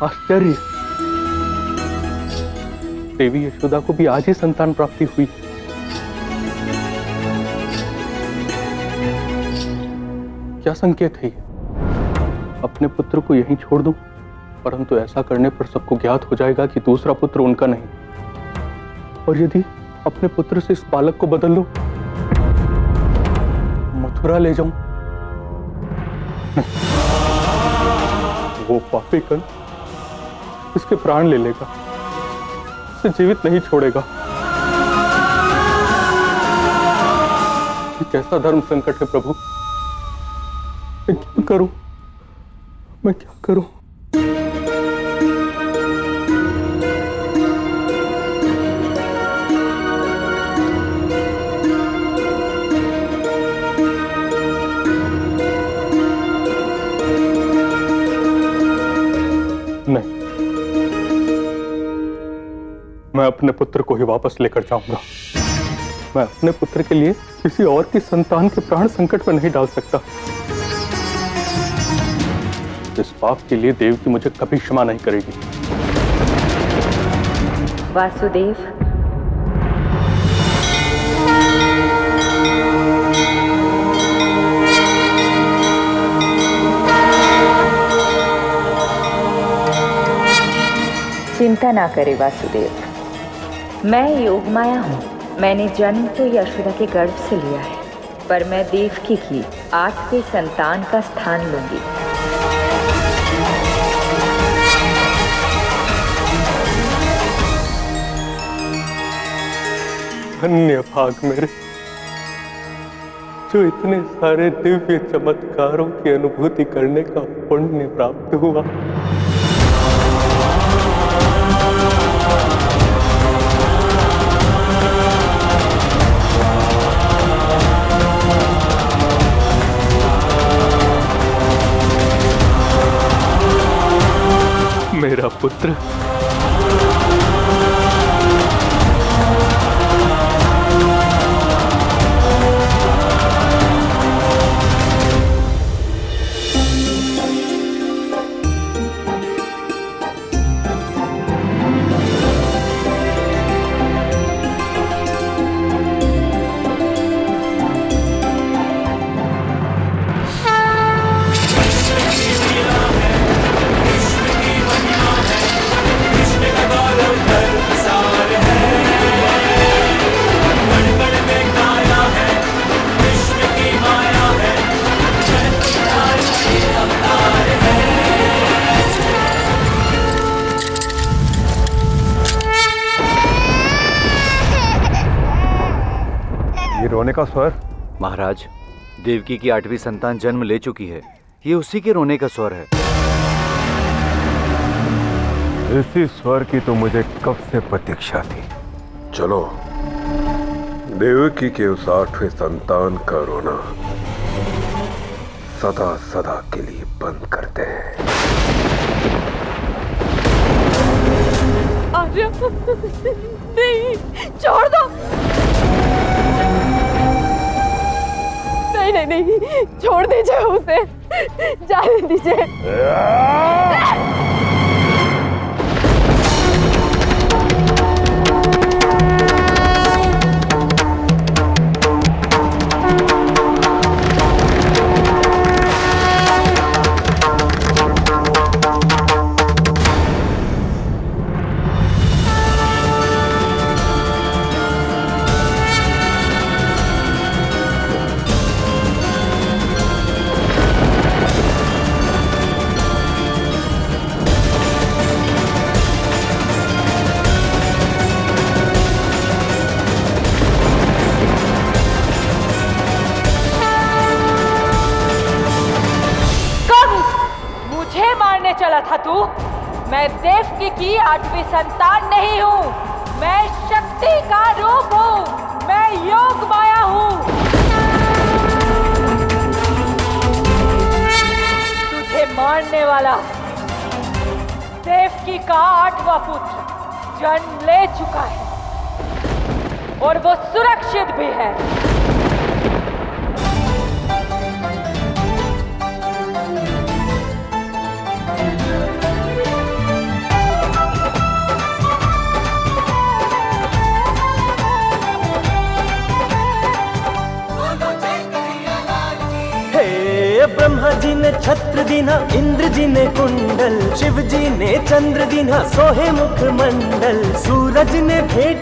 आश्चर्य, देवी यशोदा को भी आज ही संतान प्राप्ति हुई। क्या संकेत है ये? अपने पुत्र को यहीं छोड़ दूं, परंतु ऐसा करने पर सबको ज्ञात हो जाएगा कि दूसरा पुत्र उनका नहीं। और यदि अपने पुत्र से इस बालक को बदल लो, मथुरा ले जाऊं, वो पापी कल इसके प्राण ले लेगा, इसे जीवित नहीं छोड़ेगा। ये कैसा धर्म संकट है प्रभु? मैं क्या करूं? मैं क्या करूं? नहीं, मैं अपने पुत्र को ही वापस लेकर जाऊंगा। मैं अपने पुत्र के लिए किसी और की संतान के प्राण संकट में नहीं डाल सकता। इस पाप के लिए देव की मुझे कभी क्षमा नहीं करेगी। वासुदेव, चिंता ना करे वासुदेव, मैं योगमाया हूँ। मैंने जन्म तो यशोदा के गर्भ से लिया है, पर मैं देवकी की 8वें संतान का स्थान लूंगी। धन्य भाग मेरे, जो इतने सारे दिव्य चमत्कारों की अनुभूति करने का पुण्य प्राप्त हुआ। मेरा पुत्र रोने का स्वर? महाराज, देवकी की 8वीं संतान जन्म ले चुकी है। ये उसी के रोने का स्वर है। इसी स्वर की तो मुझे कब से प्रतीक्षा थी। चलो, देवकी के उस 8वें संतान का रोना सदा सदा के लिए बंद करते हैं। आर्य, नहीं, छोड़ दो। नहीं नहीं नहीं, छोड़ दीजिए उसे, जाने दीजिए। चला था तू? मैं देवकी की 8वीं संतान नहीं हूँ, मैं शक्ति का रूप हूँ, मैं योग माया हूँ। तुझे मारने वाला देवकी का 8वां पुत्र जन्म ले चुका है और वो सुरक्षित भी है। ब्रह्मा जी ने छत्र दीना, इंद्र जी ने कुंडल, शिव जी ने चंद्र दीना, सोहे मुख मंडल। सूरज ने भेंट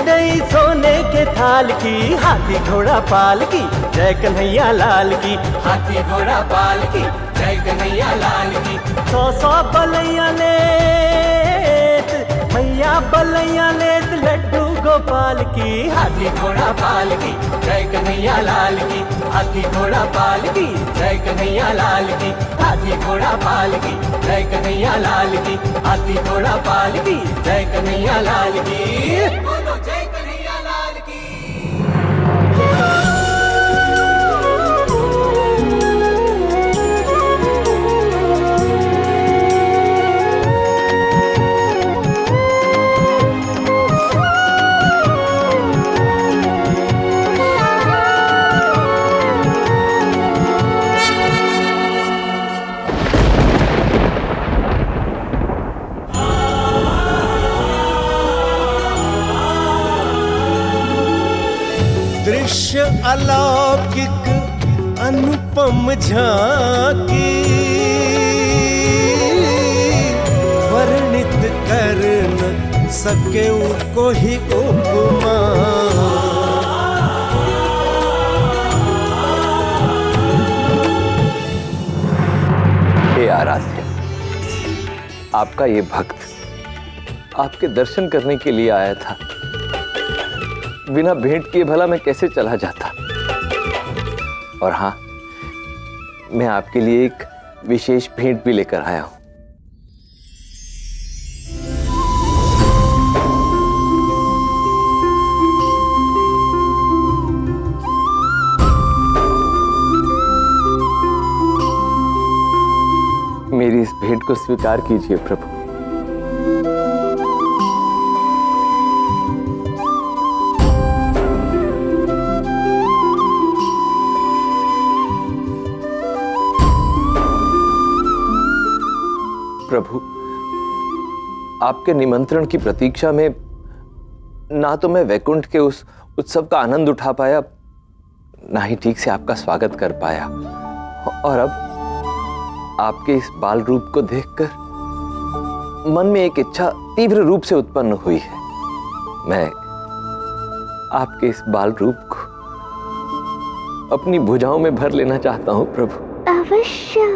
दई सोने के थाल की, हाथी घोड़ा पाल की जय कन्हैया लाल की, हाथी घोड़ा पाल की जय कन्हैया लाल की। 100 बलैया लेत मैया बलैया लेत लड्डू गोपाल की, हाथी घोड़ा पाल की जय कन्हैया लाल की, हाथी घोड़ा पाल की जय कन्हैया लाल की, हाथी घोड़ा पाल की जय कन्हैया लाल की, हाथी घोड़ा पाल की जय कन्हैया लाल की, बोलो जय कन्हैया लाल की। दृश्य अलौकिक अनुपम झांकी, वर्णित कर न सके को ही उपमा। हे आराध्य, आपका ये भक्त आपके दर्शन करने के लिए आया था। बिना भेंट किए भला मैं कैसे चला जाता। और हाँ, मैं आपके लिए एक विशेष भेंट भी लेकर आया हूं। मेरी इस भेंट को स्वीकार कीजिए प्रभु। प्रभु, आपके निमंत्रण की प्रतीक्षा में ना तो मैं वैकुंठ के उस उत्सव का आनंद उठा पाया, ना ही ठीक से आपका स्वागत कर पाया। और अब आपके इस बाल रूप को देखकर मन में एक इच्छा तीव्र रूप से उत्पन्न हुई है। मैं आपके इस बाल रूप को अपनी भुजाओं में भर लेना चाहता हूं प्रभु। अवश्य।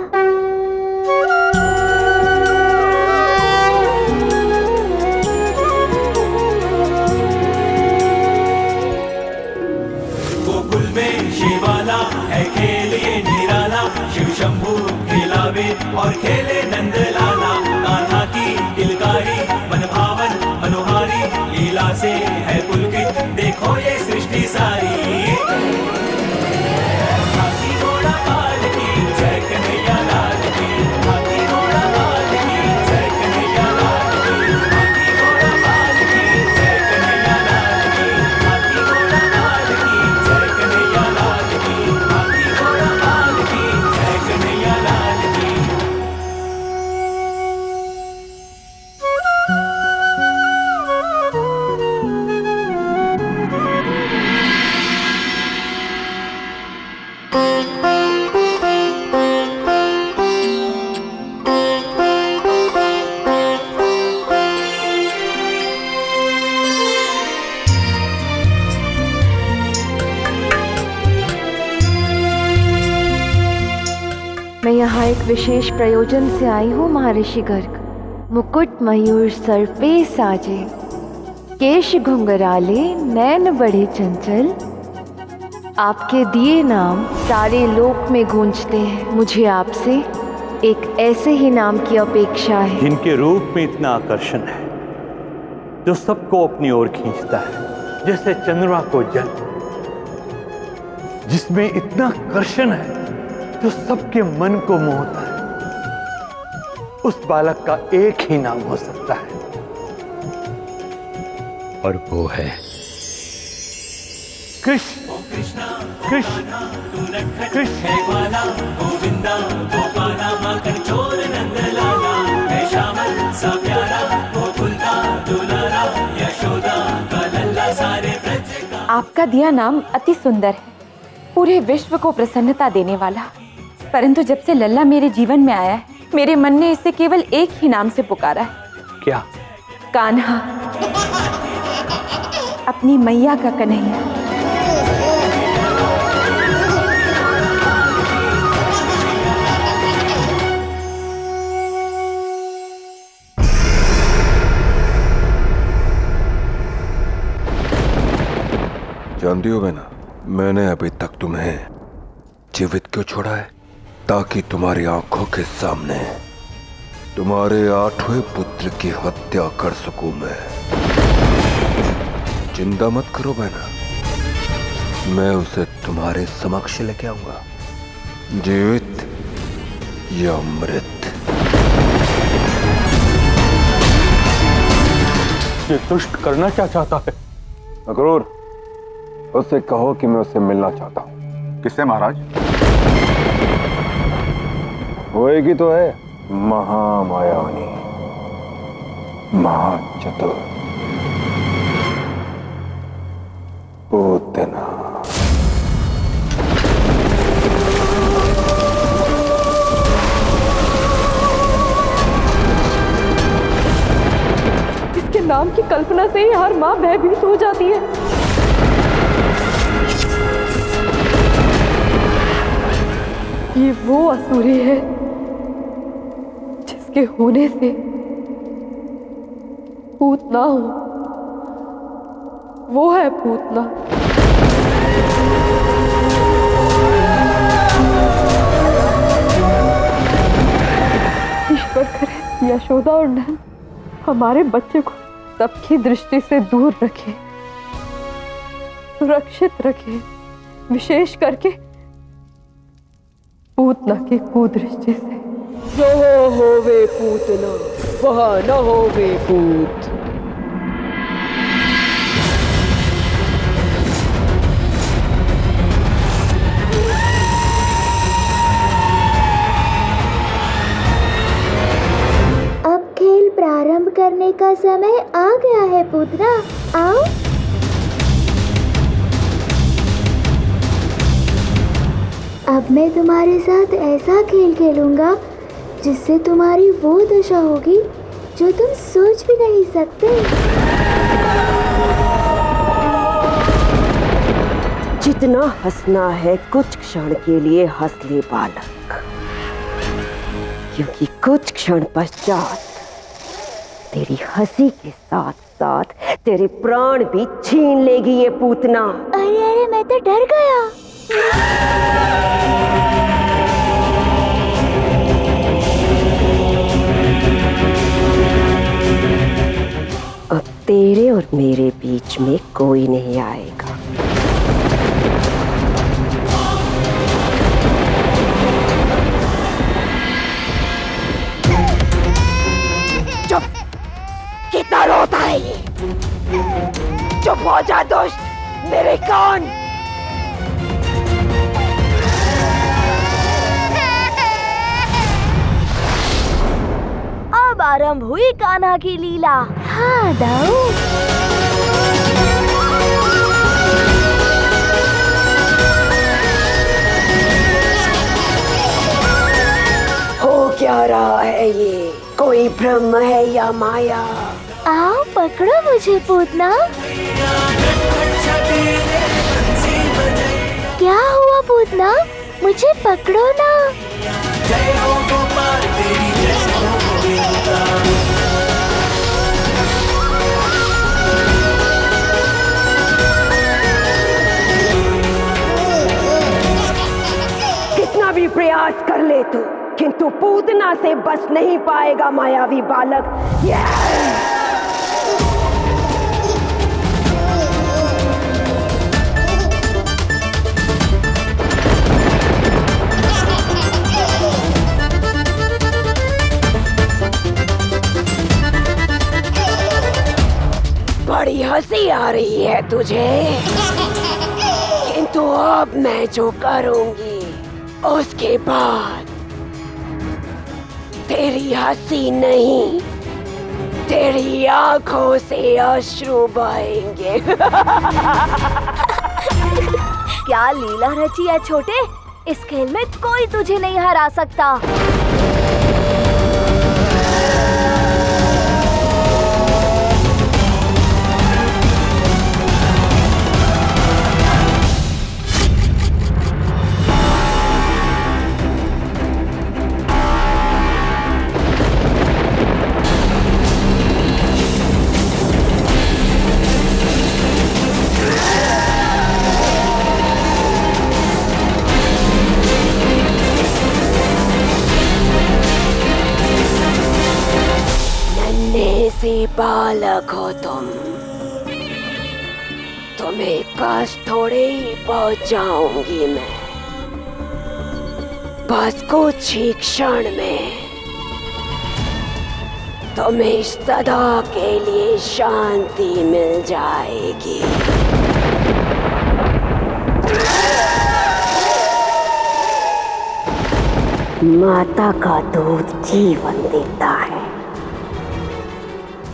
शंभू खिलावे और खेले नंदलाला, कान्हा की किलकारी मन भावन मनोहारी, लीला से है पुलकित देखो ये सृष्टि सारी। हाथी घोड़ा पाल की जय कन्हैया लाल की, हाथी घोड़ा पाल की जय कन्हैया लाल की, हाथी घोड़ा पाल की जय कन्हैया लाल की, हाथी घोड़ा पाल की जय कन्हैया लाल की, हाथी घोड़ा पाल की जय कन्हैया लाल की। मैं यहाँ एक विशेष प्रयोजन से आई हूँ महर्षि गर्ग। मुकुट मयूर सर पे साजे, केश घुंघराले नैन बड़े चंचल, आपके दिए नाम सारे लोक में गूंजते हैं। मुझे आपसे एक ऐसे ही नाम की अपेक्षा है जिनके रूप में इतना आकर्षण है, जो सबको अपनी ओर खींचता है, जैसे चंद्रमा को जल, जिसमें इतना आकर्षण है जो सबके मन को मोहता है। उस बालक का एक ही नाम हो सकता है, और वो है कृष्ण। कृष्ण कृष्ण वाला गोविंदा गोपाला माखन चोर नंदलाला, है श्यामल सा प्यारा गोकुल का दुलारा, यशोदा का लल्ला सारे ब्रज का। आपका दिया नाम अति सुंदर है, पूरे विश्व को प्रसन्नता देने वाला। परंतु जब से लल्ला मेरे जीवन में आया है, मेरे मन ने इसे केवल एक ही नाम से पुकारा है। क्या? कान्हा, अपनी मैया का कन्हैया। जानती हो बहना, मैंने अभी तक तुम्हें जीवित क्यों छोड़ा है? ताकि तुम्हारी आंखों के सामने तुम्हारे 8वें पुत्र की हत्या कर सकूं मैं। चिंता मत करो बहना, मैं उसे तुम्हारे समक्ष लेके आऊंगा, जीवित या मृत। ये दुष्ट करना क्या चाहता है? अक्रूर, उससे कहो कि मैं उससे मिलना चाहता हूं। किससे महाराज? वो एक ही तो है, महामायावी, महाचतुर, पूतना। इसके नाम की कल्पना से ही हर माँ भयभीत हो जाती है। ये वो असुरी है जिसके होने से पूतना हो। वो है पूतना। ईश्वर करे यशोदा और नंद हमारे बच्चे को सबकी दृष्टि से दूर रखे, सुरक्षित रखे, विशेष करके पूतना की कुदृष्टि से। जो होवे पूतना, वह न होवे पूत। अब खेल प्रारंभ करने का समय आ गया है पूतना, आओ। अब मैं तुम्हारे साथ ऐसा खेल खेलूंगा जिससे तुम्हारी वो दशा होगी जो तुम सोच भी नहीं सकते। जितना हंसना है कुछ क्षण के लिए हंस ले बालक, क्योंकि कुछ क्षण पश्चात तेरी हंसी के साथ साथ तेरे प्राण भी छीन लेगी ये पूतना। अरे अरे, मैं तो डर गया। अब तेरे और मेरे बीच में कोई नहीं आएगा। चुप! कितना रोता है ये? चुप हो जा दुष्ट, मेरे कान। अब आरंभ हुई कान्हा की लीला। हाँ दाऊ। हो क्या रहा है ये? कोई भ्रम है या माया? आओ पकड़ो मुझे पूतना। क्या हुआ पूतना? मुझे पकड़ो ना। कितना भी प्रयास कर ले तू, किंतु पूतना से बच नहीं पाएगा मायावी बालक। बड़ी हंसी आ रही है तुझे, किंतु अब मैं जो करूंगी उसके बाद तेरी हंसी नहीं, तेरी आंखों से अश्रु बहेंगे। क्या लीला रची है छोटे, इस खेल में कोई तुझे नहीं हरा सकता। से बालक हो तुम्हें कष्ट थोड़े ही पहुंचाऊंगी मैं। बस कुछ ही क्षण में तुम्हें सदा के लिए शांति मिल जाएगी। माता का दूध जीवन देता है,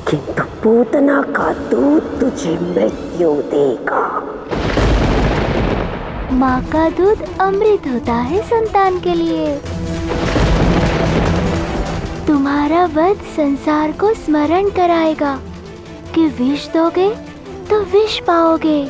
किंतु पूतना का दूध तुझे मृत्यु देगा। माँ का दूध अमृत होता है संतान के लिए। तुम्हारा वध संसार को स्मरण कराएगा कि विष दोगे तो विष पाओगे।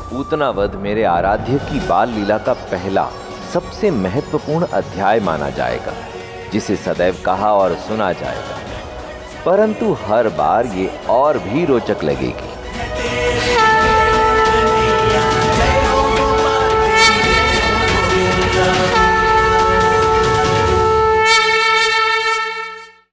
पूतना वध मेरे आराध्य की बाल लीला का पहला सबसे महत्वपूर्ण अध्याय माना जाएगा, जिसे सदैव कहा और सुना जाएगा, परंतु हर बार ये और भी रोचक लगेगी।